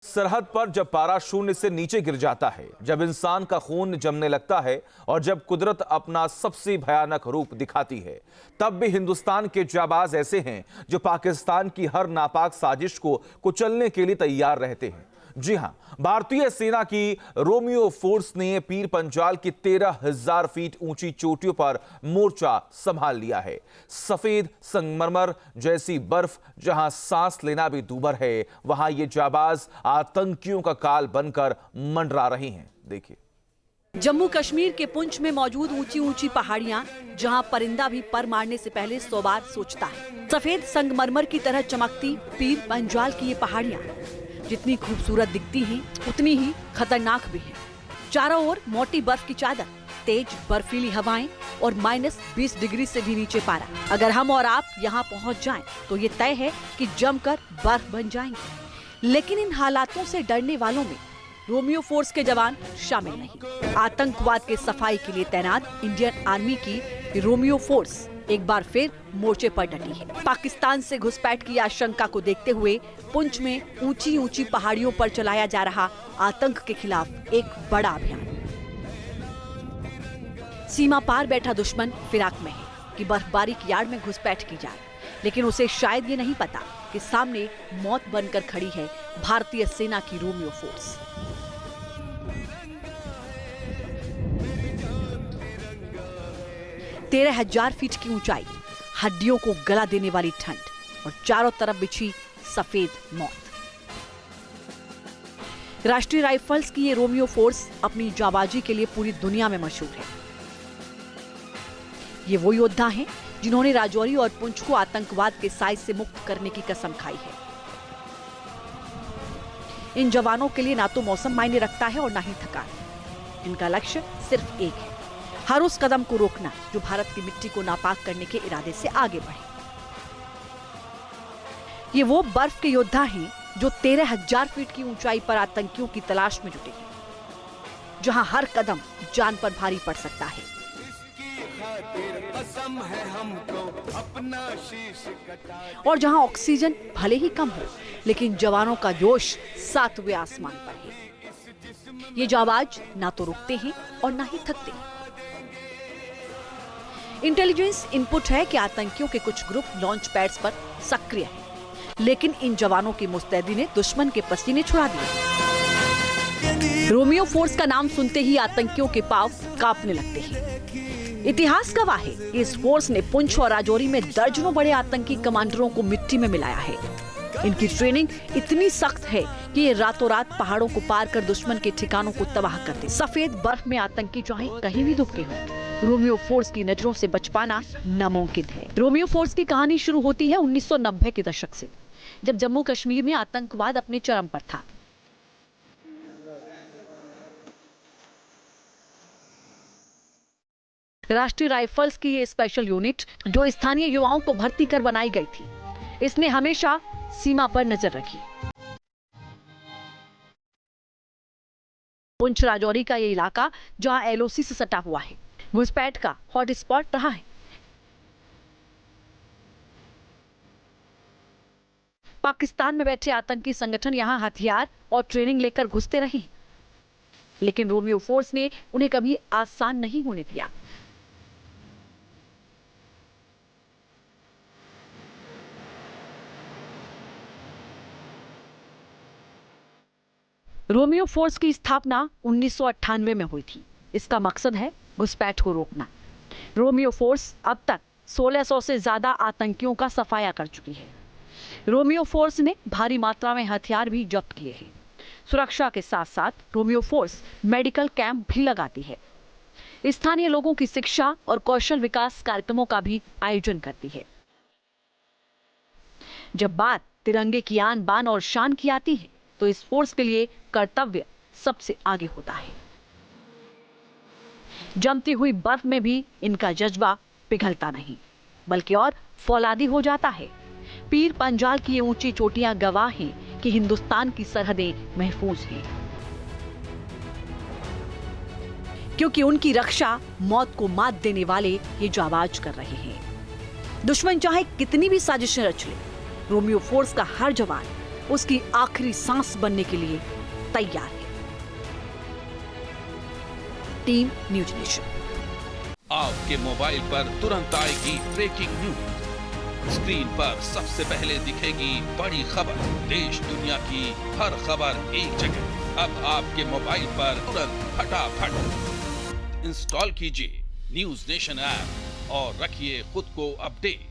सरहद पर जब पारा शून्य से नीचे गिर जाता है, जब इंसान का खून जमने लगता है और जब कुदरत अपना सबसे भयानक रूप दिखाती है, तब भी हिंदुस्तान के जाबाज ऐसे हैं जो पाकिस्तान की हर नापाक साजिश को कुचलने के लिए तैयार रहते हैं। जी हां, भारतीय सेना की रोमियो फोर्स ने पीर पंजाल की 13,000 फीट ऊंची चोटियों पर मोर्चा संभाल लिया है। सफेद संगमरमर जैसी बर्फ जहां सांस लेना भी दूभर है, वहां ये जाबाज आतंकियों का काल बनकर मंडरा रही हैं। देखिए, जम्मू कश्मीर के पुंछ में मौजूद ऊंची ऊंची पहाड़ियां, जहां परिंदा भी पर मारने से पहले 100 बार सोचता है। सफेद संगमरमर की तरह चमकती पीर पंजाल की ये पहाड़ियां जितनी खूबसूरत दिखती हैं, उतनी ही खतरनाक भी हैं। चारों ओर मोटी बर्फ की चादर, तेज बर्फीली हवाएं और -20 डिग्री से भी नीचे पारा। अगर हम और आप यहाँ पहुँच जाएं, तो ये तय है कि जमकर बर्फ बन जाएंगे। लेकिन इन हालातों से डरने वालों में रोमियो फोर्स के जवान शामिल नहीं। आतंकवाद के सफाई के लिए तैनात इंडियन आर्मी की रोमियो फोर्स एक बार फिर मोर्चे पर डटी है। पाकिस्तान से घुसपैठ की आशंका को देखते हुए पुंछ में ऊंची ऊंची पहाड़ियों पर चलाया जा रहा आतंक के खिलाफ एक बड़ा अभियान। सीमा पार बैठा दुश्मन फिराक में है कि बर्फबारी की आड़ में घुसपैठ की जाए, लेकिन उसे शायद ये नहीं पता कि सामने मौत बनकर खड़ी है भारतीय सेना की रोमियो फोर्स। तेरह 13,000 फीट की ऊंचाई, हड्डियों को गला देने वाली ठंड और चारों तरफ बिछी सफेद मौत। राष्ट्रीय राइफल्स की ये रोमियो फोर्स अपनी जाबाजी के लिए पूरी दुनिया में मशहूर है। ये वो योद्धा हैं जिन्होंने राजौरी और पुंछ को आतंकवाद के साए से मुक्त करने की कसम खाई है। इन जवानों के लिए ना तो मौसम मायने रखता है और ना ही थकान। इनका लक्ष्य सिर्फ एक है, हर उस कदम को रोकना जो भारत की मिट्टी को नापाक करने के इरादे से आगे बढ़े। ये वो बर्फ के योद्धा हैं जो 13,000 फीट की ऊंचाई पर आतंकियों की तलाश में जुटे हैं, जहां हर कदम जान पर भारी पड़ सकता है। और जहां ऑक्सीजन भले ही कम हो, लेकिन जवानों का जोश 7वें आसमान पर है। ये जाबाज ना तो रुकते हैं और ना ही थकते हैं। इंटेलिजेंस इनपुट है कि आतंकियों के कुछ ग्रुप लॉन्च पैड्स पर सक्रिय हैं, लेकिन इन जवानों की मुस्तैदी ने दुश्मन के पसीने छुड़ा दिए। रोमियो फोर्स का नाम सुनते ही आतंकियों के पांव कांपने लगते हैं। इतिहास गवाह है कि इस फोर्स ने पुंछ और राजौरी में दर्जनों बड़े आतंकी कमांडरों को मिट्टी में मिलाया है। इनकी ट्रेनिंग इतनी सख्त है कि ये रातों रात पहाड़ों को पार कर दुश्मन के ठिकानों को तबाह करते। सफेद बर्फ में आतंकी चाहे कहीं भी दुबके हों, रोमियो फोर्स की नजरों से बच पाना नामुमकिन है। रोमियो फोर्स की कहानी शुरू होती है 1990 के दशक से, जब जम्मू कश्मीर में आतंकवाद अपने चरम पर था। राष्ट्रीय राइफल्स की ये स्पेशल यूनिट जो स्थानीय युवाओं को भर्ती कर बनाई गई थी, इसने हमेशा सीमा पर नजर रखी। पुंछ राजौरी का ये इलाका जहां एलओसी से सटा हुआ है, घुसपैठ का हॉट स्पॉट रहा है। पाकिस्तान में बैठे आतंकी संगठन यहां हथियार और ट्रेनिंग लेकर घुसते रहे, लेकिन रोमियो फोर्स ने उन्हें कभी आसान नहीं होने दिया। रोमियो फोर्स की स्थापना 1998 में हुई थी। इसका मकसद है घुसपैठ को रोकना। रोमियो फोर्स अब तक 1600 से ज्यादा आतंकियों का सफाया कर चुकी है। रोमियो फोर्स ने भारी मात्रा में हथियार भी जब्त किए हैं। सुरक्षा के साथ साथ रोमियो फोर्स मेडिकल कैंप भी लगाती है। स्थानीय लोगों की शिक्षा और कौशल विकास कार्यक्रमों का भी आयोजन करती है। जब बात तिरंगे की आन बान और शान की आती है, तो इस फोर्स के लिए कर्तव्य सबसे आगे होता है। जमती हुई बर्फ में भी इनका जज्बा पिघलता नहीं, बल्कि और फौलादी हो जाता है। पीर पंजाल की ये ऊंची चोटियां गवाह हैं कि हिंदुस्तान की सरहदें महफूज हैं, क्योंकि उनकी रक्षा मौत को मात देने वाले ये जाबाज कर रहे हैं। दुश्मन चाहे कितनी भी साजिशें रच ले, रोमियो फोर्स का हर जवान उसकी आखिरी सांस बनने के लिए तैयार है। Team news nation. आपके मोबाइल पर तुरंत आएगी ब्रेकिंग न्यूज। स्क्रीन पर सबसे पहले दिखेगी बड़ी खबर। देश दुनिया की हर खबर एक जगह। अब आपके मोबाइल पर तुरंत फटाफट इंस्टॉल कीजिए न्यूज नेशन ऐप और रखिए खुद को अपडेट।